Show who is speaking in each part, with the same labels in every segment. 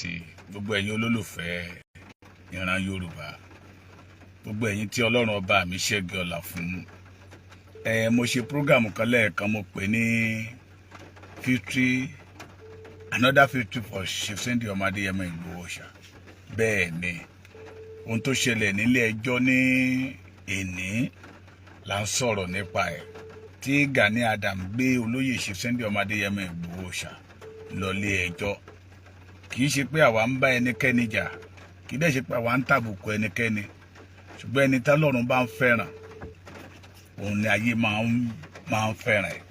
Speaker 1: sí gbogbo ẹ̀yin olólùfẹ́ ìran Yorùbá, gbogbo ẹ̀yin tí Ọlọ́run ọba mi ṣẹ́gi ọlá fún. Mo ṣe program kan lẹ́ẹ̀kan, mo pè ní another 50 for Chief Sunday Ọmọ Adéyẹmọ Ìgbòho Òòṣà. Bẹ́ẹ̀ ni ohun tó ṣẹlẹ̀ nílé ẹjọ́ ní èní là ń sọ̀rọ̀ nípa ẹ̀, tí Gani Adams gbé olóyè Chief Sunday Ọmọ Adéyẹmọ Ìgbòho Òòṣà lọlé ẹjọ́. Kì í ṣe pé àwa ń bá ẹnikẹ́ni jà, kì í dẹ̀ ṣe pé àwa ń tàbùkù ẹnikẹ́ni, ṣùgbọ́n ẹni tọ́lọ́run bá ń fẹ́ràn òun ni ayé máa ń fẹ́ràn ẹ̀.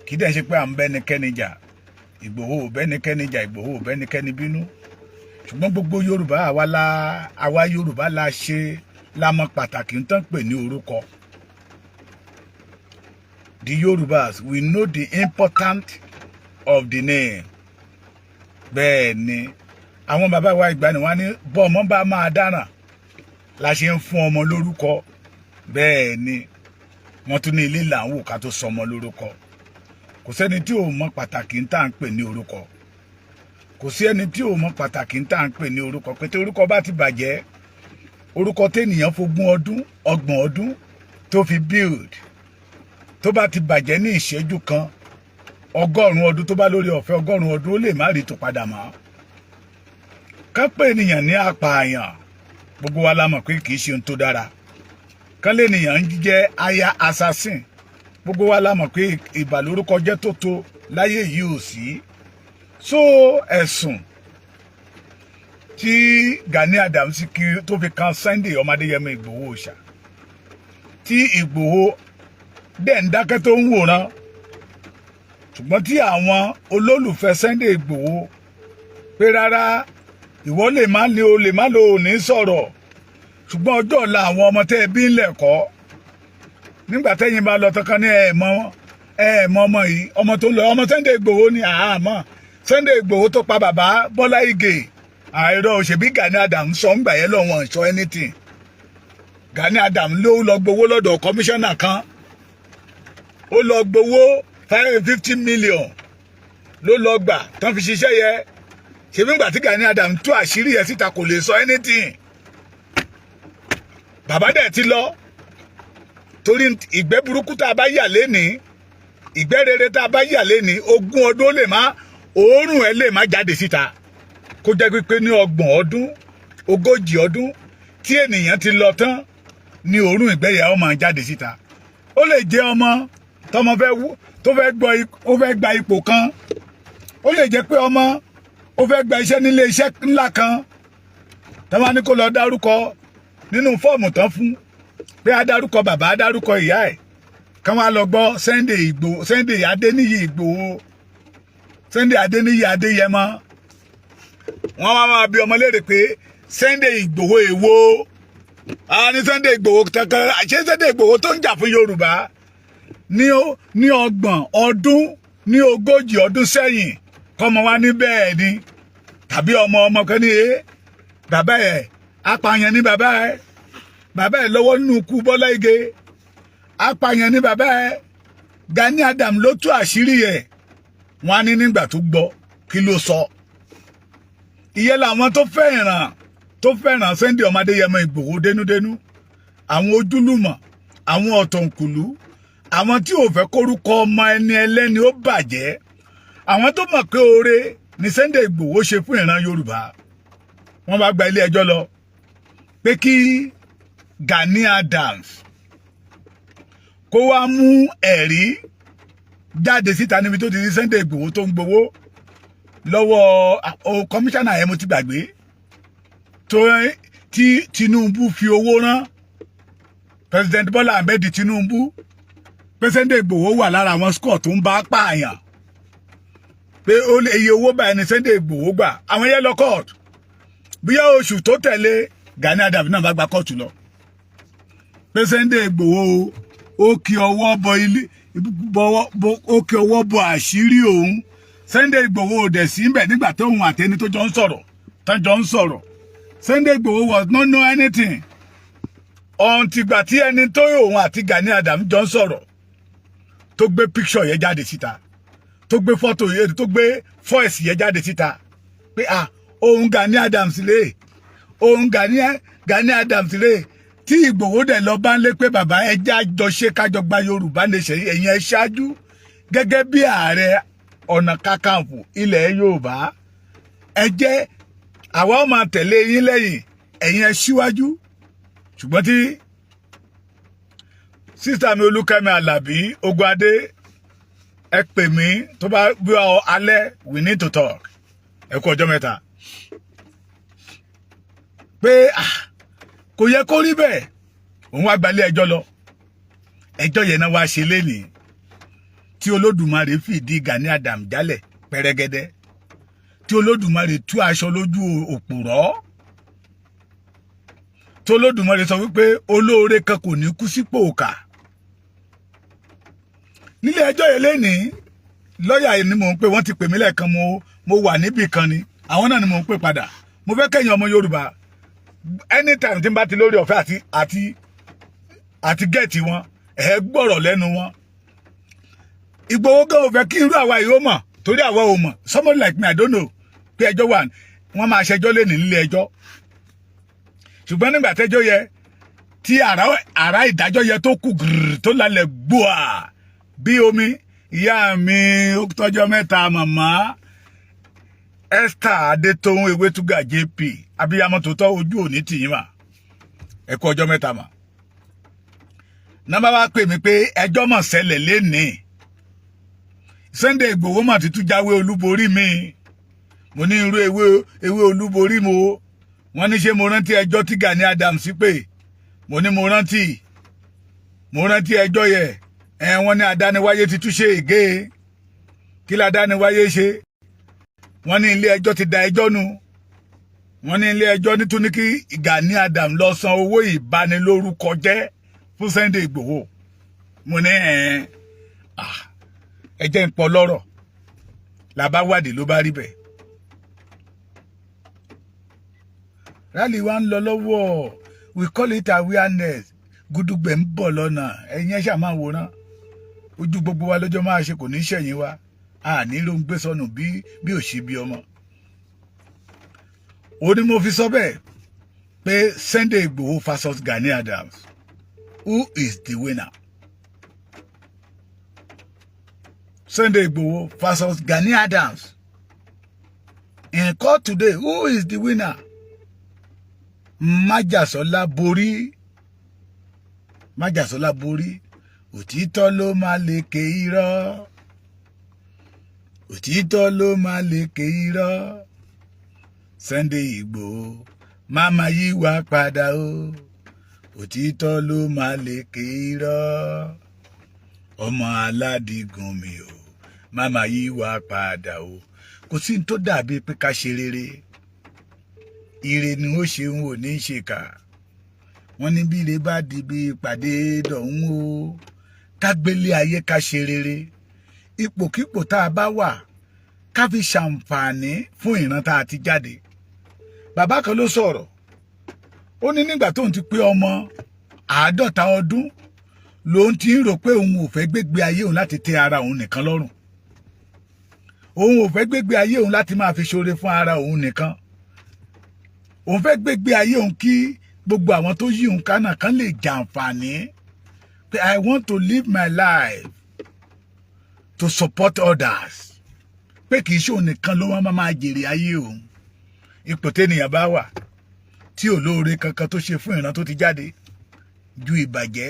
Speaker 1: Kì í dẹ̀ ṣe pé à ń bá ẹnikẹ́ni jà, Ìgbòho ò bẹ́nikẹ́ni jà, Ìgbòho ò bẹ́nikẹ́ni bínú, ṣùgbọ́n gbogbo Yorùbá àwa Yorùbá la mọ pàtàkì ń tán pè ní orúkọ. The Yorùbás, we know the importance of the name. Bẹ́ẹ̀ ni àwọn bàbá wa ìgbàanì wọ́n ní bọ́ ọmọ bá máa dáràn la ṣe ń fún ọmọ lórúkọ. Bẹ́ẹ̀ ni wọ́n tún ní ilé là ń wò ká tó sọmọ lórúkọ. Kò sẹ́ni tí ò mọ pàtàkì ń tà ń pè ní orúkọ. Kò sí ẹni tí ò mọ pàtàkì ń tà ń pè ní orúkọ. Pété orúkọ bá ti bàjẹ́, orúkọ téèyàn fogún ọdún, ọgbọ̀n ọdún tó fi build, tó bá ti bàjẹ́ ní ìṣẹ́jú kan, 100 ọdún tó bá lórí ọ̀fẹ́ 100 ọdún ó lè má rí tó padà mọ́. Ká pè ènìyàn ní apààyàn, gbogbo wa la mọ̀ pé kì í ṣe ohun tó dára. Ká lè ènìyàn ń jẹ́ aya assassin, gbogbo wa la mọ̀ pé ìbàlórúkọ jẹ́ tó láyé yìí ò sí. So ẹ̀sùn tí Gani Adams tó fi kan Sunday Ọmọ Adéyẹmọ Ìgbòho Òòṣà, tí Ìgbòho dẹ̀ ń dákẹ́ tó ń wòran, ṣùgbọ́n tí àwọn olólùfẹ́ Sunday Ìgbòho pé rárá ìwọ lè má lo òní sọ̀rọ̀, ṣùgbọ́n ọjọ́ ọ̀la àwọn ọmọ tẹ́ ẹ bí ń lẹ̀kọ́ nígbà tẹ́yìn bá lọ tọkàn ní ẹ̀ẹ̀mọ́ ọmọ yìí, ọmọ tó lọ ọmọ Sunday Ìgbòho ní àhámọ́ Sunday Ìgbòho tó pa bàbá Bọ́lá Ìgè. Àìrọ̀ òṣèbí Gani Adams sọ ń gbà yẹn lọ́wọ́n sọ anything. Gani Adams ló lọ gbowó lọ́dọ̀ kọmíṣánná kan, ó lọ gbowó 50 million ló lọ gbà tán fi ṣiṣẹ́ yẹ. Ṣèbí ńgbà tí Gani Adams tú àṣírí yẹn síta kò lè sọ anything. Bàbá dẹ̀ ti lọ torí ìgbẹ́ burúkú tá a bá yà lénìí, ìgbẹ́ rere tá a bá yà lénìí, 20 ọdún ó lè má, òórùn ẹ̀ lè má jáde síta. Kó jẹ́ pé ní 30 ọdún, 40 ọdún tí ènìyàn ti lọ tán ní òórùn ìgbẹ́ yẹn ó máa jáde síta. Ó lè jẹ́ ọmọ tọmọ tó fẹ́ gba ipò kan, ó lè jẹ́ pé ọmọ ó fẹ́ gba iṣẹ́ nílé iṣẹ́ ńlá kan, tọ́wọ́n ní kó lọ dárúkọ nínú fọ́ọ̀mù tán fún pé á dárúkọ bàbá, á dárúkọ ìyá ẹ̀, kán wá lọ gbọ́ Sunday Adéníyì Ìgbòho, Sunday Adéníyì Adéyẹmọ. Wọ́n máa bí ọmọ léèrè pé Sunday Ìgbòho èwo? Ní Sunday Ìgbòho kankan, ṣé Sunday Ìgbòho tó ń jà fún Yorùbá ní 30 ọdún, ní 40 ọdún sẹ́yìn, kọ́mọ wá ní bẹ́ẹ̀ ni, tàbí ọmọ kan ní bàbá ẹ̀ apààyàn ní bàbá ẹ̀ lọ́wọ́ nínú ikú Bọ́lá Ìgè, apààyàn ní bàbá ẹ̀. Gani Adams ló tú àṣírí ẹ̀. Wọ́n á ní nígbà tó gbọ́ kí ló sọ. Ìyẹn làwọn tó fẹ́ràn Sunday Ọmọ Adéyẹmọ Ìgbòho dénúdénú, àwọn ojúlùmọ̀, àwọn ọ̀tọ̀nkùlú, àwọn tí ò fẹ́ kórúkọ ọmọ ẹni ẹlẹ́ni ó bàjẹ́, àwọn tó mọ̀ pé oore ni Sunday Ìgbòho ṣe fún ìran Yorùbá. Wọ́n bá gba ilé ẹjọ́ lọ pé kí Gani Adams kó wá mú ẹ̀rí jáde síta níbi tó ti rí Sunday Ìgbòho tó ń gbowó lọ́wọ́ kọmíṣánná yẹn, mo ti gbàgbé, tí Tinubu fi owó rán President Bola Ahmed Tinubu pé Sunday Ìgbòho wà lára àwọn score tó ń bá pààyàn, pé ó lè iye owó báyìí ní Sunday Ìgbòho gbà. Àwọn yẹn lọ kóòtù, bóyá oṣù tó tẹ̀lé Gani Adams náà bá gba kóòtù lọ pé Sunday Ìgbòho ó kí ọwọ́ bọ ilé, ó kí ọwọ́ bọ àṣírí òun. Sunday Ìgbòho ò dẹ̀ sí mbẹ̀ nígbà tó òun àtẹni tó jọ ń sọ̀rọ̀. Sunday Ìgbòho was not know anything until gbà tí ẹni tó òun àti Gani Adams jọ ń sọ̀rọ̀ tó gbé picture yẹn jáde síta, tó gbé photo yẹn, tó gbé voice yẹn jáde síta. pé ohun Gani Adams rèé ohun Gani Adams rèé tí Ìgbòho dẹ̀ lọ bá ń lé pé bàbá ẹjẹ́ àjọṣe kájọ gba Yorùbá nation ẹ̀yin ẹ ṣáájú gẹ́gẹ́ bí ààrẹ ọ̀nà kakanfò ilẹ̀ Yorùbá ẹ jẹ́ àwa ó máa tẹ̀lé yín lẹ́yìn ẹ̀yin ẹ síwájú ṣùgbọ́n tí sísá mi Olúkẹ́mi Àlàbí Ogunadé ẹ pè mí tó bá bí alẹ́ we need to talk ẹ kú ọjọ́ mẹ́ta pé kò yẹ kó rí bẹ́ẹ̀ òun wá gbalé ẹjọ́ lọ ẹjọ́ yẹn náà wá ṣe lénìí tí Olódùmarè fìdí Gani Adams jálẹ̀ pẹrẹgẹdẹ tí Olódùmarè tú aṣọ lójú òpùrọ́ tí Olódùmarè sọ wípé olóore kan kò ní kú sípò òkà nílé ẹjọ́ yẹn lénìí lọ́ọ̀yà ni mò ń pè wọ́n ti pè mí lẹ́ẹ̀kan mo wà níbì kan ni àwọn náà ni mò ń pè padà mo fẹ́ kẹ́yìn ọmọ Yorùbá anytime tí n bá ti lórí ọ̀fẹ́ àti gẹ̀ẹ́tì wọn ẹ̀ gbọ́rọ̀ lẹ́nu wọn Ìgbòho gan ò fẹ́ kí irú àwa yìí ó mọ̀ torí àwa ò mọ̀ somebody like me I don't know pé ẹjọ́ wà wọ́n máa ṣẹjọ́ lé nílé ẹjọ́ ṣùgbọ́n nígbà tẹ́jọ́ yẹ tí àrá ìdájọ́ yẹ tó kù gírì tó lálẹ́ gbòà bí omi ìyá mi ó tọ́jọ́ mẹ́ta màmá Esther Adétóhùn Ewétúgà JP abiyamọ tó tọ́ ojú òní tìyín mà ẹ kú ọjọ́ mẹ́ta mà nàbà wá pè mí pé ẹjọ́ mọ̀ ṣẹlẹ̀ lénìí Sunday Ìgbòho mà ti tún jáwé olúborí mi mo ní irú ewé olúborí mo wọ́n ní ṣé mo rántí ẹjọ́ tí Gani Adams pè mo ní mo rántí ẹjọ́ yẹ wọ́n ní adániwáyé ti túṣe ègé kí ládániwáyé ṣe wọ́n ní ilé ẹjọ́ ti da ẹjọ́ nu wọ́n ní ilé ẹjọ́ nítorí kí Gani Adams lọ san owó ìbanilórúkọ jẹ́ fún Sunday Ìgbòho mo ní ẹjẹ́ ń pọ̀ lọ́rọ̀ làbá wádìí ló bá rí bẹ́ẹ̀ rally wa ń lọ lọ́wọ́ we call it awareness gudugbẹ̀ ń bọ̀ lọ́nà ẹ̀yin ẹ̀ ṣáà máa wòran ojú gbogbo wa lọ́jọ́ máa ṣe kò ní ṣẹ̀yìn wa àní ló ń gbé sọnù bí òṣì bí ọmọ ó ní mo fi sọ bẹ́ẹ̀ pé Sunday Igboho versus Gani Adams who is the winner Sunday Igboho versus Gani Adams in court today who is the winner Májàsọ́lá borí òtítọ́ ló máa lékè irọ́ òtítọ́ ló máa lékè irọ́ Sunday Igboho máma yí wá padà o òtítọ́ ló máa lékè irọ́ ọmọ aládìgún mi o máma yí wá padà o kò sí ní tó dàbí pé ká ṣe rere ire ni ó ṣe ń wò ní ṣèkà wọ́n ní bí ire bá di bí ìpàdé dọ̀hún o ká gbélé ayé ká ṣe rere ipòkípò tá a bá wà ká fi ṣàǹfààní fún ìran tá a ti jáde bàbá kan ló sọ̀rọ̀ ó ní nígbà tóun ti pé ọmọ 50 ọdún lòun ti ń rò pé òun ò fẹ́ gbégbé ayé òun láti tẹ́ ara òun nìkan lọ́rùn òun ò fẹ́ gbégbé ayé òun láti máa fi ṣoore fún ara òun nìkan òun fẹ́ gbégbé ayé òun kí gbogbo àwọn tó yí òun kánà kan lè jàǹfààní pé I want to live my life to support others pé kì í ṣe òun nìkan ló wọ́n máa jèrè ayé òun ipò tẹ́nìyàn bá wà tí olóore kankan tó ṣe fún ìran tó ti jáde ju ìbàjẹ́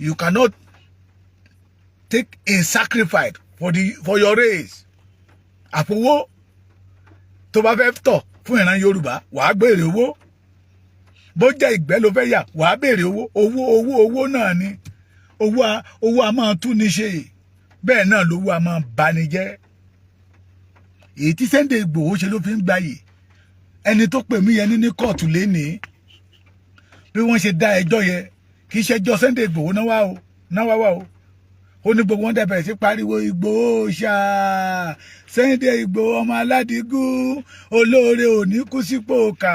Speaker 1: you cannot take a sacrifice for your race àfowó tó bá fẹ́ tọ̀ fún ìran Yorùbá wàá béèrè owó bó jẹ́ ìgbẹ́ ló fẹ́ yà wàá béèrè owó náà ni owó a máa tún ní ṣe bẹ́ẹ̀ náà lówó a máa bani jẹ́ èyí tí Sunday Igboho ṣe ló fi ń gbayì ẹni tó pè mí yẹn ní kóòtù lénìí bí wọ́n ṣe dá ẹjọ́ yẹ kì í ṣẹjọ́ Sunday Igboho náà wá o ó ní gbogbo wọn dẹ̀bẹ̀rẹ̀ sí pariwo Igboho ṣá Sunday Igboho ọmọ aládìgún olóore òní kú sípò kà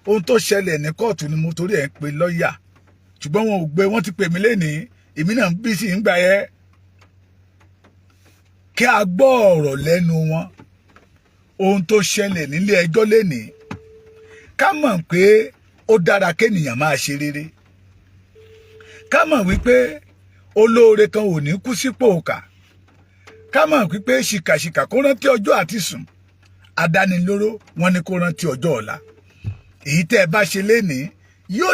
Speaker 1: ohun tó ṣẹlẹ̀ ní kóòtù ni mo torí ẹ̀ ń pe lọ́ọ̀yà ṣùgbọ́n wọn ò gbé wọ́n ti pè mí lénìí èmi náà ń bí sí ń gbà yẹ kí a gbọ́ ọ̀rọ̀ lẹ́nu wọn ohun tó ṣẹlẹ̀ nílé ẹjọ́ lénìí ká mọ̀ pé ó dára kéèyàn máa ṣe rere ká mọ̀ wípé olóore kan ò ní kú sípò òkà ká mọ̀ wípé ṣìkàṣìkà kó rántí ọjọ́ àti sùn adánilóró wọn ni kó rántí ọjọ́ ọ̀la èyí tẹ́ ẹ bá ṣe lénìí yóò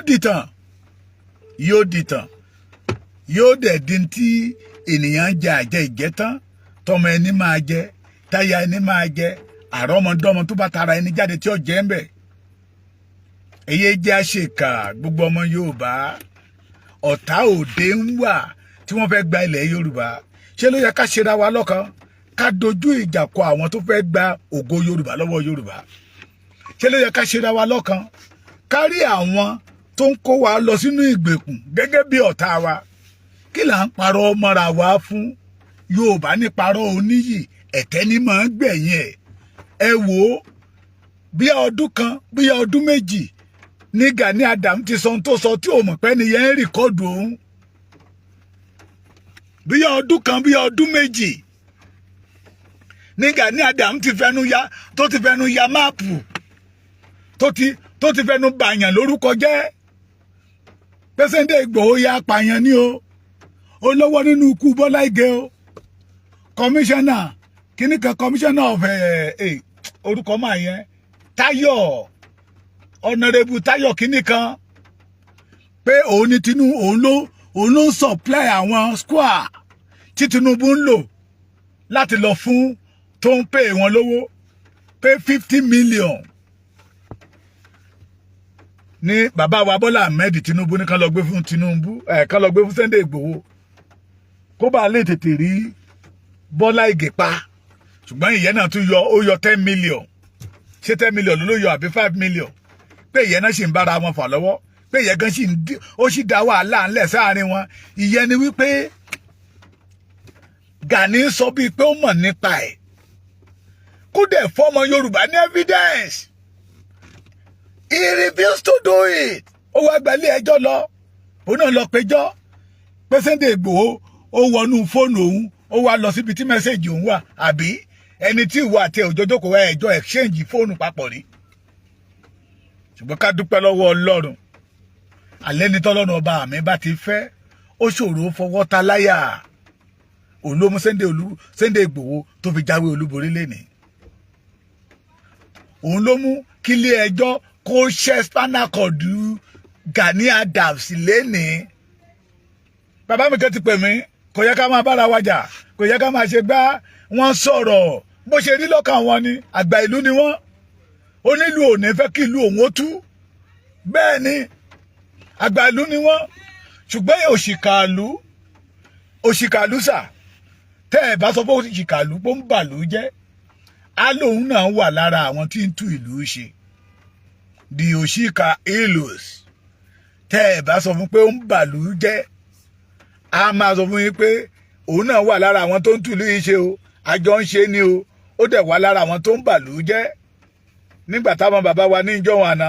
Speaker 1: dìtàn yóò dẹ̀ di tí ènìyàn jẹ àjẹ ìjẹtán tọmọ ẹni máa jẹ táyà ẹni máa jẹ àrọmọdọ́mọ tó bá tara ẹni jáde tí ó jẹ ń bẹ èyí jẹ́ àṣekà gbogbo ọmọ Yorùbá ọ̀tá òde ń wà tí wọ́n fẹ́ gba ilẹ̀ Yorùbá ṣé ló yẹ ká ṣera wa lọ́kàn ká dojú ìjà kọ àwọn tó fẹ́ gba ògo Yorùbá lọ́wọ́ Yorùbá ṣé ló yẹ ká ṣera wa lọ́kàn ká rí àwọn tó ń kó wa lọ sínú ìgbèkùn gẹ́gẹ́ bí ọ̀tá wa kí là ń parọ́ mọ́ra wa fún Yorùbá ní parọ́ oníyì ẹ̀tẹ́ ní máa ń gbẹ̀yìn ẹ wò ó bí ọdún kan bí ọdún méjì ní Gani Adams ti sọ tó sọ tí ò mọ̀ pé nìyẹn ń rìkọ́dù òun bí ọdún kan bí ọdún méjì ní Gani Adams ti fẹnu ya máàpù tó ti fẹnu bàyàn lórúkọ jẹ́ pé Sunday Igboho ya apààyàn ní o olówó nínú ikú Bọ́lá Ìgè o kọmíṣánná kíníkan kọmíṣánná of orúkọ máa yẹn Táyọ̀ ọ̀nàrẹ́bù Táyọ̀ kíníkan pé òun ni òun ló ń supply àwọn square tí Tinubu ń lò láti lọ fún tó ń pè wọn lówó pé 50 million ní bàbá wa Bọ́lá Ahmed Tinubu ní kán lọ gbé fún kán lọ gbé fún Sunday Igboho kó bá lè tètè rí Bọ́lá Ìgè pa ṣùgbọ́n ìyẹn náà tún yọ 10 million ṣé 10 million ló yọ àbí 5 million pé ìyẹn náà sì ń bára wọn fà lọ́wọ́ pé ìyẹn gan ó sì dá wàhálà ńlẹ̀ sáàrin wọn ìyẹn ni wípé Gani sọ bíi pé ó mọ̀ nípa ẹ̀ kó dẹ̀ fọ́mọ Yorùbá ní evidence he refused to do it ó wá gba ilé ẹjọ́ lọ òun náà lọ péjọ́ pé Sunday Igboho ó wọnú fóònù òun ó wá lọ síbi tí mẹ́sẹ̀gì òun wà àbí ẹni tí ìwọ àti òjòjò kò wá ẹjọ́ exchange fóònù papọ̀ rí ṣùgbọ́n ká dúpẹ́ lọ́wọ́ Ọlọ́run alẹ́ ní tọ́lọ́run ọba àmì bá ti fẹ́ ó ṣòro fọwọ́ ta láyà òun ló mú Sunday Igboho tó fi jáwé olúborí lénìí òun ló mú kílé ẹjọ́ kó ṣe spinal cord Gani Adams lénìí bàbá mi kan ti pè mí kò yẹ ká máa bára wájà kò yẹ ká máa ṣe gbá wọn sọ̀rọ̀ bó ṣe rí lọ́kàn wọn ni àgbà ìlú ni wọ́n onílù ò ní fẹ́ kí ìlú òun ó tú bẹ́ẹ̀ ni àgbà ìlú ni wọ́n ṣùgbọ́n òṣìkàlú sà tẹ́ ẹ̀ bá sọ pé òṣìkàlú pé ń bàlú jẹ́ á lóun náà wà lára àwọn tí ń tú ìlú ṣe di òṣìkà ìlús tẹ́ ẹ̀ bá sọ fún pé ó ń bàlú jẹ́ a máa sọ fún yín pé òun náà wà lára àwọn tó ń tú ìlú yìí ṣe o àjọ ń ṣe ni o ó dẹ̀ wà lára àwọn tó ń bàlú jẹ́ nígbà táwọn bàbá wa ní ìjọ wọn àná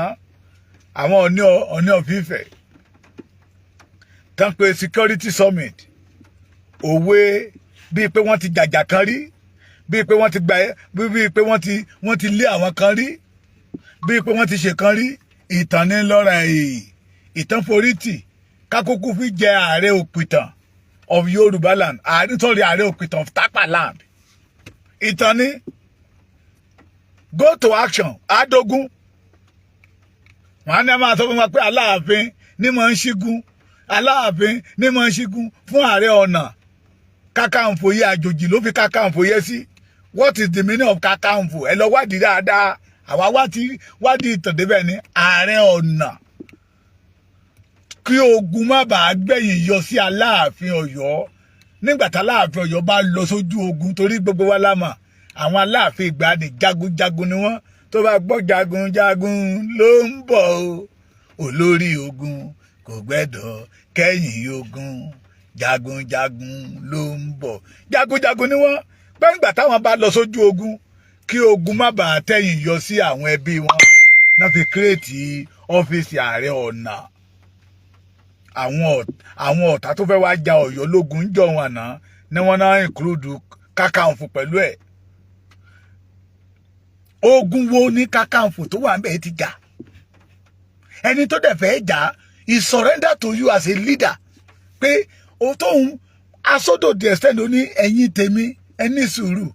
Speaker 1: àwọn Ọọ̀ni of Ifẹ̀ tán pé security summit òwe bíi pé wọ́n ti jàjà kan rí bíi pé wọ́n ti gbà bíi pé wọ́n ti lé àwọn kan rí bíi pé wọ́n ti ṣe kan rí ìtàn ní lọ́ra ìtàn forítì kákókó fi jẹ ààrẹ òpìtàn of Yorùbá land ààrẹ òpìtàn of Tapa land ìtàn ní go to action adogun wọn ní a máa sọ fún wa pé Aláàfin ní mọ̀ ń ṣígun Aláàfin ní mọ̀ ń ṣígun fún Ààrẹ Ọ̀nà Kakanfò yẹ àjòjì ló fi Kakanfò yẹ sí what is the meaning of Kakanfò ẹ lọ wádìí dáadáa àwa wádìí ìtàn débẹ̀ ní Ààrẹ Ọ̀nà kí ogun má bàa gbẹ̀yìn yọ sí Aláàfin Ọ̀yọ́ nígbà tí Aláàfin Ọ̀yọ́ bá lọ sójú ogun torí gbogbo wa lámà àwọn Aláàfin ìgbàanì jagunjagun ni wọ́n tó bá gbọ́ jagunjagun ló ń bọ̀ olórí ogun kò gbẹ́dọ̀ kẹ́yìn ogun jagunjagun ló ń bọ̀ jagunjagun ni wọ́n pẹ́ nígbà táwọn bá lọ sójú ogun kí ogun má bàa tẹ̀yìn yọ sí àwọn ẹbí wọn náà fi kírètì ọ́fíìsì Ààrẹ Ọ̀nà àwọn ọ̀tá tó fẹ́ wá ja Ọ̀yọ́ lógun jọ wọn àná ni wọ́n náà include Kakanfò pẹ̀lú ẹ̀ ogun wo ní Kakanfò tó wà ńbẹ̀ ti jà ẹni tó dẹ̀ fẹ́ jà he surrender to you as a leader pé o tóun asọ́dọ̀ the extent ó ní ẹ̀yin tèmi ẹni sùúrù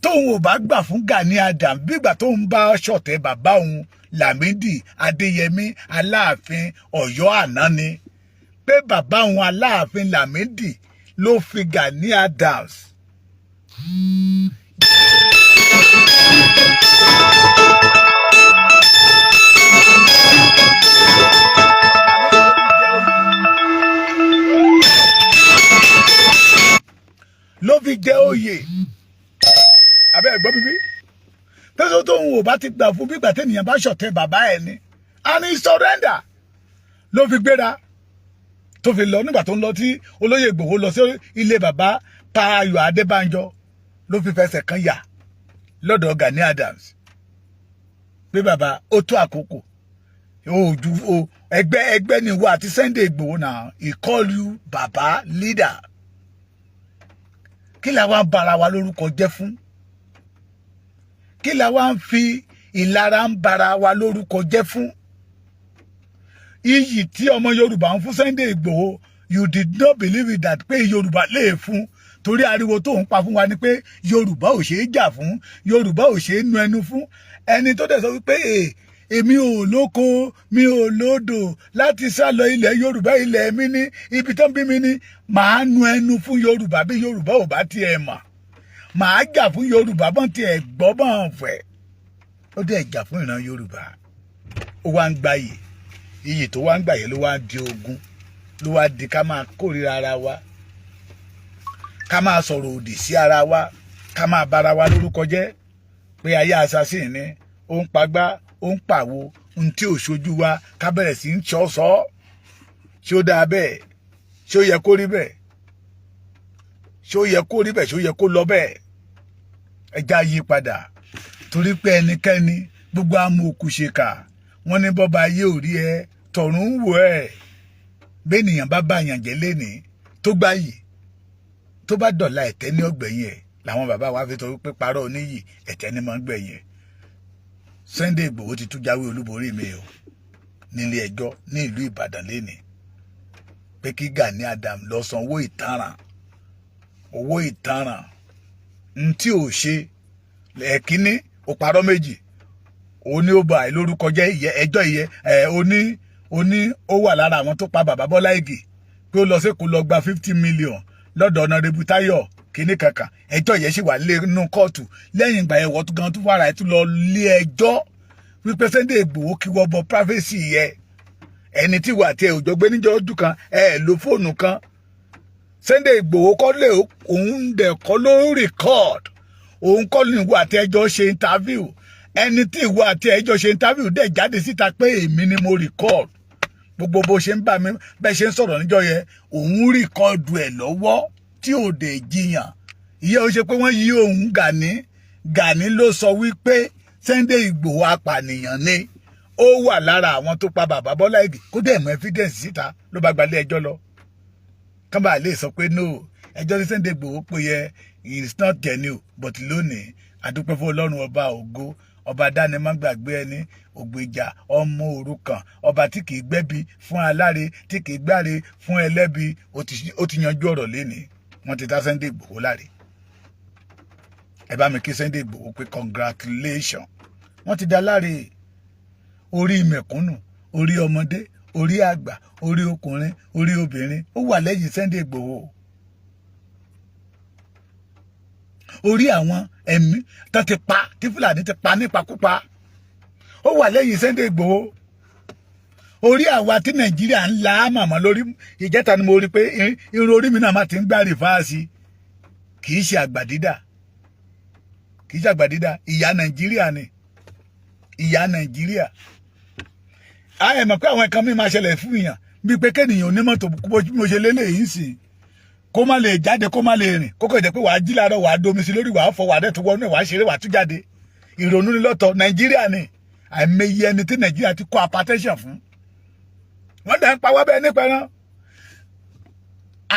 Speaker 1: tóun ò bá gbà fún Gani Adams bígbà tóun bá ṣọ̀tẹ̀ bàbá òun Lámídì Adéyẹmí Aláàfin Ọ̀yọ́ àná ni pé bàbá òun Aláàfin Lámídì ló fi Gani Adams ló fi jẹ oyè abẹ́ ẹ̀gbọ́n bíbí pẹ́sọ́ tó ń wò bá ti gbà fún bígbà tẹ́nìyàn bá ṣọ̀tẹ̀ bàbá ẹ̀ ni and he surrender ló fi gbéra tó fi lọ nígbà tó ń lọ tí olóyè Ìgbòho lọ sí ilé bàbá Pa Ayọ̀ Adébánjọ ló fi fẹsẹ̀ kan yà lọ́dọ̀ Gani Adams pé bàbá ó tó àkókò ẹgbẹ́ ni wà àti Sunday Ìgbòho náà he call you bàbá leader kí la wá ń bara wa lórúkọ jẹ́ fún kí la wá ń fi ìlara ń bara wa lórúkọ jẹ́ fún iyì tí ọmọ Yorùbá ń fún Sunday Ìgbòho you did not believe it that pé Yorùbá lè fún torí ariwo tó ń pa fún wa ni pé Yorùbá ò ṣeé jà fún Yorùbá ò ṣeé nu ẹnu fún ẹni tó dẹ̀ sọ wípé èmi ò lóko mi ò lódò láti sá lọ ilẹ̀ Yorùbá ilẹ̀ mi ní ibi tán bí mi ní màá nu ẹnu fún Yorùbá bí Yorùbá ò bá tiẹ̀ mọ̀ màá jà fún Yorùbá bọ́n tiẹ̀ gbọ́ bọ́n fẹ́ ó dẹ̀ jà fún ìran Yorùbá ó wá ń gba iyì tó wá ń gbà yẹn ló wá di ogun ló wá di ká máa kórìíra ara wa ká máa sọ̀rọ̀ òdì sí ara wa ká máa bara wa lórúkọ jẹ́ pé ayé assassin ni ó ń pagbá ó ń pàwo ohun tí ò ṣojú wa ká bẹ̀rẹ̀ sí ń ṣọ́ sọ́ ṣé ó dáa bẹ́ẹ̀ ṣé ó yẹ kó rí bẹ́ẹ̀ ṣé ó yẹ kó rí bẹ́ẹ̀ ṣé ó yẹ kó lọ bẹ́ẹ̀ ẹja yí padà torí pé ẹnikẹ́ni gbogbo amòòkùṣèkà wọ́n ní bọ́ba ayé ò rí ẹ tọ̀run ń wò ẹ́ bẹ́ẹ̀nìyàn bá bàyàn jẹ́ lénìí tó gbáyì tó bá dọ̀la ẹ̀tẹ́ ní ọ̀gbẹ̀yìn ẹ̀ làwọn bàbá wa fi torí pé parọ́ oníyì ẹ̀tẹ́ ní mọ́ ń gbẹ̀yìn ẹ̀ Sunday Ìgbòho ti tún jáwé olúborí mi o nílé ẹjọ́ ní ìlú Ìbàdàn lénìí pé kí Gani Adams lọ san owó ìtanràn n tí ò ṣe ẹ̀kíní ó parọ́ méjì ó ní ó bà á lórúkọ jẹ́ ẹjọ́ ó ní ó wà lára àwọn tó pa bàbá Bọ́lá Ìgè pé ó lọ sí kó lọ gba 50 million lọ́dọ̀ Honorable Táyọ̀ kíní kankan ẹjọ́ yẹn sì wà nínú kóòtù lẹ́yìn ìgbà yẹn wọ́n tún gan tún fara ẹ̀ tún lọ lé ẹjọ́ wípé Sunday Ìgbòho kí wọ́n bọ privacy yẹ ẹni tí wà tí ẹ òjò gbé níjọ́ ọdún kan ẹ lo fóònù kan Sunday Ìgbòho kọ́ lé òun dẹ̀ kọ́ ló record òun kọ́ ní ìwọ àti ẹjọ́ ṣe interview ẹni tí ìwọ àti ẹjọ́ ṣe interview dẹ̀ jáde síta pé èmi ni mo record gbogbo bó ṣe ń bá mi bẹ́ẹ̀ ṣe ń sọ̀rọ̀ níjọ́ yẹn òun rìkọ́ọ̀dù ẹ̀ lọ́wọ́ tí ò dé jiyàn ìyẹn ó ṣe pé wọ́n yí òun Gani ló sọ wípé Sunday Ìgbòho apànìyàn ni ó wà lára àwọn tó pa bàbá Bọ́lá Ìgè kó dẹ̀ mú evidence síta ló bá gbalé ẹjọ́ lọ kán bá lè sọ pé no ẹjọ́ tí Sunday Ìgbòho pé yẹ it's not genuine but lónìí àdúpẹ́ fún Ọlọ́run ọba ògo ọba dánimọ̀ gbàgbé ẹni ògbèjà ọmọ òrukàn ọba tí kìí gbẹ́bi fún aláre tí kìí gbáre fún ẹlẹ́bi ó ti yanjú ọ̀rọ̀ lénìí wọ́n ti dá Sunday Ìgbòho láre ẹ bá mi kí Sunday Ìgbòho pé congratulation wọ́n ti dá láre orí mẹ̀kúnnù orí ọmọdé orí àgbà orí ọkùnrin orí obìnrin ó wà lẹ́yìn Sunday Ìgbòho orí àwọn ẹ̀mí tó ti pa tí Fúlàní ti pa nípakúpa ó wà lẹ́yìn Sunday Ìgbòho orí àwa tí Nàìjíríà ń la màmá lórí ìjẹta ni mo rí pé irun orí mi náà má ti ń gbá rìfáàsì kì í ṣe àgbàdídà ìyá Nàìjíríà ni ìyá Nàìjíríà ẹ mọ̀ pé àwọn ẹ̀kan mi máa ṣẹlẹ̀ fún èèyàn bíi pé kéèyàn onímọ́tò mo ṣe lélẹ́yìn sí kó má lè jáde kó má lè rìn kókò jẹ́ pé wàá jí láàárọ̀ wàá domi sí lórí wàá fọ wàá dẹ̀ tó wọnú ẹ̀ wàá ṣeré wàá tún jáde ìrònú ni lọ́tọ̀ Nàìjíríà ni àìmọye ẹni tí Nàìjíríà ti kó hypertension fún wọ́n dẹ̀ ń pa wá bẹ́ẹ̀ nípa ẹran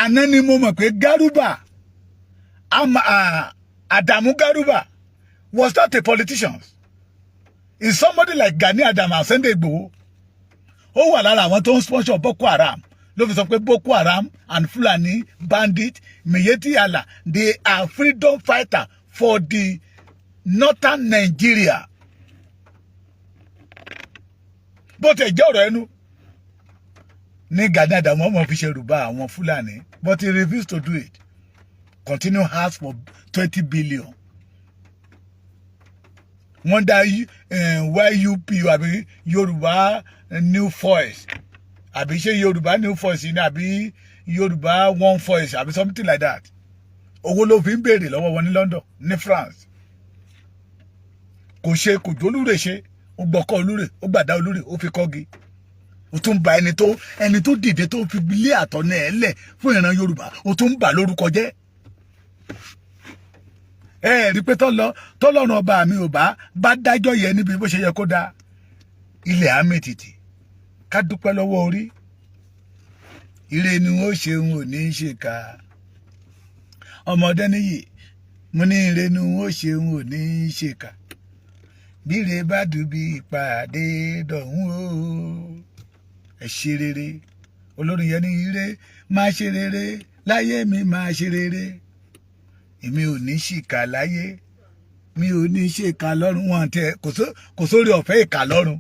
Speaker 1: àná ni mo mọ̀ pé Gárúbà Àdàmú Gárúbà was not a politician. It's somebody like Gani Adams and Sunday Igboho. Ó wà lára àwọn tó ń sponsor Boko Haram. Ló fi sọ pé Boko Haram and Fulani bandit, Miyetti Allah, they are freedom fighter for the northern Nigeria. But ẹ jẹ́ ọ̀rọ̀ ẹnu ní Gani Adams ọmọ fi ṣe rúbà àwọn Fulani, but he refused to do it. Continue ask for 20 billion. Wọ́n dá YUP àbí Yorùbá New Voice àbí ṣe Yorùbá New Voice ní àbí Yorùbá One Voice àbí something like that. Owó ló fi ń béèrè lọ́wọ́ wọn ní London ní France. Kò ṣe kò jólúre ṣe, ó gbọ́kọ́ olúre, ó gbàdá olúre, ó fi kọ́gi. Ó tún ba ẹni tó dìde tó fi lé àtọ̀nà ẹ̀ lẹ̀ fún ìran Yorùbá, ó tún bà lórúkọ jẹ́. Rí pé tọ́lọ́run ọba mi ò bá dájọ́ yẹ níbi bó ṣe yẹ kó dá ilẹ̀ àmẹ́tìtì ká dúpẹ́ lọ́wọ́ orí. Ire ni wọ́n ṣe ń ò ní ṣe ká ọmọdé níyì, mo ní ire ni wọ́n ṣe ń ò ní ṣe ká bíre bá dùbí ìpàdé dọ̀hún o. Ẹ ṣe rere, olórin yẹn ní ire máa ṣe rere láyé mi, máa ṣe rere. Èmi ò ní ṣìkà láyé, mi ò ní ṣèkà lọ́run. Wọn tẹ kò sórí ọ̀fẹ́ ìkà lọ́run.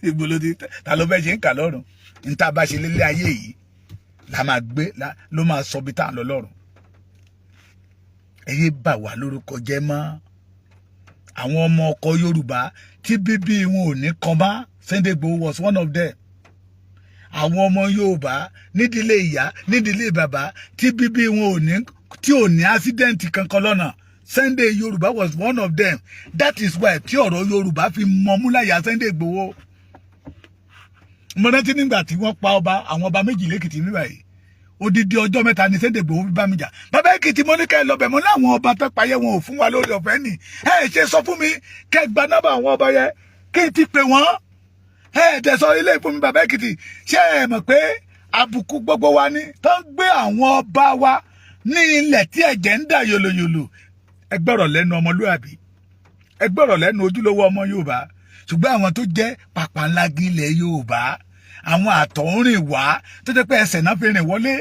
Speaker 1: Ìgbòlódé ta ló fẹ́ ṣe ń kà lọ́run? Ní tá a bá ṣe lélé ayé yìí la máa gbé ló máa sọ bí tá à ń lọ lọ́run. Ẹyẹ bà wá lórúkọ jẹ́ mọ́. Àwọn ọmọ ọkọ Yorùbá tí bíbí wọn ò ní kan bá, Sunday Igboho was one of them. Àwọn ọmọ Yorùbá nídìílé ìyá nídìílé bàbá tí bíbí wọn ò ní accident kankan lọ́nà, Sunday Yorùbá was one of them. That is why tí ọ̀rọ̀ Yorùbá fi mọ́múláyà Sunday Igboho. Mo rántí nígbà tí wọ́n pa àwọn ọba méjì lẹ́kìtì nígbà yìí, odidi ọjọ́ mẹ́ta ni Sunday Igboho fi bá mi jà. Bàbá Èkìtì mo ní kẹ́ ẹ lọ bẹ̀ mọ́ láwọn ọba tó payẹ́ wọn ò fún wa lórí ọ̀fẹ́ nì. Ẹ ṣe sọ fún mi kẹ́ gba nọ́mbà àwọn ọba yẹn kí n ti pè wọ́n. Dẹ̀ sọ ilé ìfún mi Bàbá Èkìtì. Ṣé ẹ mọ̀ pé àbùkù gbogbo wa ni tó ń gbé àwọn ọba wa ní ilẹ̀ tí ẹ̀jẹ̀ ń dà yòlòyòlò? Ẹ gbọ́rọ̀ lẹ́nu ọmọlúwàbí, ẹ gbọ́rọ̀ lẹ́nu ojúlówó ọmọ Yorùbá. Ṣùgbọ́n àwọn tó jẹ́ pàpàǹlágì ilẹ̀ Yorùbá, àwọn àtọ̀húnrìn wá tó jẹ́ pé ẹsẹ̀ náà fi rìn wọlé,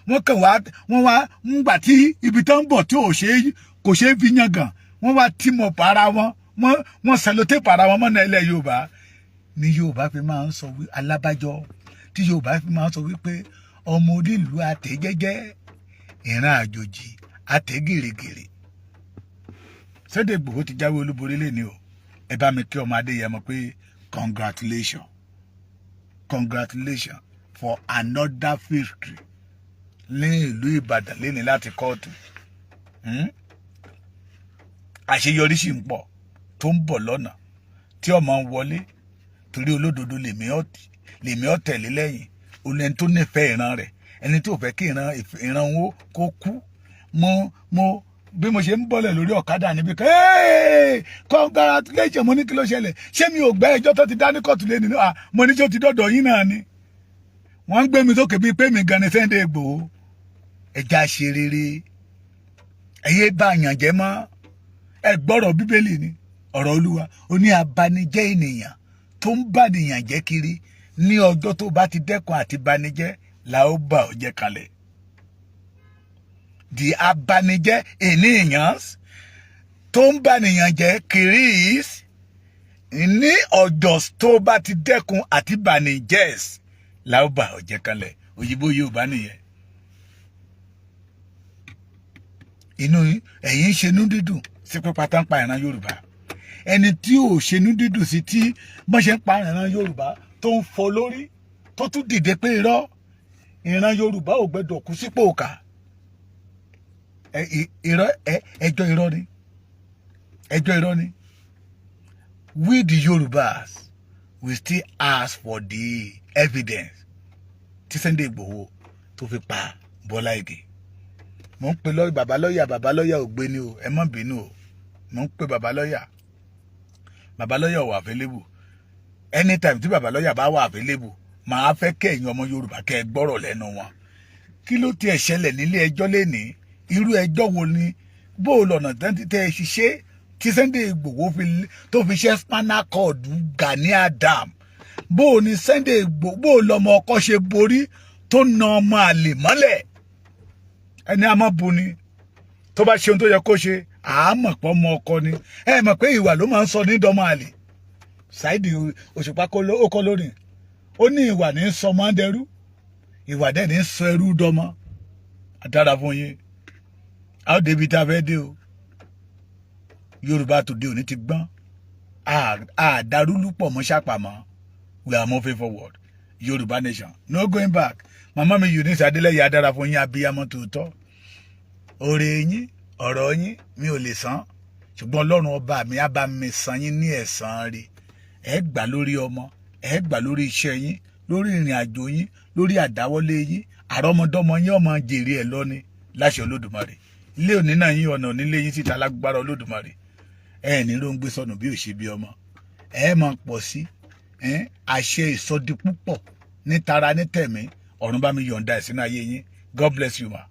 Speaker 1: wọ́n wá ń gbà tí ibi tó ń bọ̀ tí kò ṣeé fi yangàn, wọ́n wá tímọ̀ pa ara wọn, wọ́n sẹlótèpù ara wọn mọ́nà ilẹ̀ Yorùbá. Ní Yorùbá fi máa ń sọ wí alábájọ tí Yorùbá fi máa ń sọ wípé ọmọ onílùú àtẹ̀jẹ́jẹ́, ìran àjòjì àtẹ̀ gèrègèrè. Sunday Igboho ti jáwé olúborí lẹ́ni o. Ẹ bá mi kí ọmọ Adéyẹmọ pé congratulations for another victory ní ìlú Ìbàdàn lẹ́ni láti kóòtù. Àṣeyọrí sì ń pọ̀ tó ń bọ̀ lọ́nà tí ọmọ ń wọlé torí olódodo lèmi ó tẹ̀lé lẹ́yìn. Olẹ́ni tó nífẹ̀ẹ́ ìran rẹ̀, ẹni tó fẹ́ kí ìran wo kó kú. Bí mo ṣe ń bọ́lẹ̀ lórí ọ̀kadà níbi kan, congratulations, mo ní kí ló ṣẹlẹ̀? Ṣé mi ò gbẹ́ ẹjọ́ tó ti dá ní kóòtù lé nínú? Mo ní tí ó ti dọ́dọ̀ yín náà ni. Wọ́n ń gbé mi sókè bíi pé mi gan ni Sunday Igboho. Ẹja ṣe rere, ẹyẹ bá yàn jẹ́ mọ́. Ẹ gbọ́rọ̀ Bíbélì ni ọ̀rọ̀ Olúwa, ó ní abanijẹ́ ènìyàn tó ń bá ènìyàn jẹ́ kiri, ní ọjọ́ tó bá ti dẹ́kun àti banijẹ́ la ó bà ọ́ jẹ́ kalẹ̀. Di abanijẹ́ ènìyàn tó ń bá ènìyàn jẹ́ kiri ní ọjọ́ tó bá ti dẹ́kun àti banijẹ́ la ó bà ọ́ jẹ́ kalẹ̀. Òyìnbó Yorùbá nìyẹn. Inú ẹ̀yin ṣenú dídùn sí pípa tán pa ìran Yorùbá. Ẹni tí ò ṣenú dídùn sí tí bọ́n ṣe ń pa ìran Yorùbá tó ń fọ lórí tó tún dìde pé ìran Yorùbá ò gbẹ́dọ̀ kú sípò òkà. Ẹjọ́ irọ́ ni. We the Yorùbás we still ask for the evidence tí Sunday Igboho tó fi pa Bọ́lá Ìgè. Mo ń pe bàbá lọ́yà ò gbé ni o, ẹ má bínú o. Mo ń pe bàbá lọ́yà wà available anytime tí bàbá lọ́yà bá wà available. Màá fẹ́ kẹ́yìn ọmọ Yorùbá kẹ́ ẹ gbọ́rọ̀ lẹ́nu wọn. Kí ló tiẹ̀ ṣẹlẹ̀ nílé ẹjọ́ lénìí? Irú ẹjọ́ wo ni? Bó o lọ̀nà tẹ́ ẹ ṣiṣẹ́ tí Sunday Igboho tó fi ṣe spinal cord Gani Adam bó o ní Sunday Igboho bó o lọmọ ọkọ ṣe borí tó na ọmọ àlè mọ́lẹ̀ ẹni a máa bu ni tó bá ṣe ohun tó yẹ kó ṣe àámọ̀ pọ̀ ọmọ ọkọ ni ẹ mọ̀ pé ìwà ló máa ń sọ ní dọ́mọ àlè Saheed Òṣùpá ó kọ́ lórí ó ní ìwà ní sọ máa ń dẹrú ìwà dẹ̀ ní sọ ẹrú dọ́mọ àdára fún yín a ó débi tá a fẹ́ dé o Yorùbá Today òní ti gbọ́n àdàrúlùpọ̀ mọ́ ṣàpàmọ́ we are moving forward Yorùbá nation no going back màmá mi Eunice Adélẹ́yẹ adára fún yín abiyamọ tòótọ́ oore yín ọ̀rọ̀ yín mi ò lè san ṣùgbọ́n Ọlọ́run ọba mi á bá mi san yín ní ẹ̀san rí ẹ gbà lórí ọmọ ẹ gbà lórí iṣẹ́ yín lórí ìrìn àjò yín lórí àdáwọ́lé yín àrọ́mọdọ́mọ yín ọmọ jèrè ẹ̀ lọ́ni láṣẹ Olódùmarè ilé òní náà yín ọ̀nà onílé yín síta lágbára Olódùmarè ẹ ní ló ń gbé sọnù bí ò ṣe bí ọmọ ẹ máa pọ̀ sí àṣẹ ìsọdi púpọ̀ ní tara ní tẹ̀mí ọ̀run bá mi yọ̀ǹda ẹ̀ sínú ayé yín God bless you ma.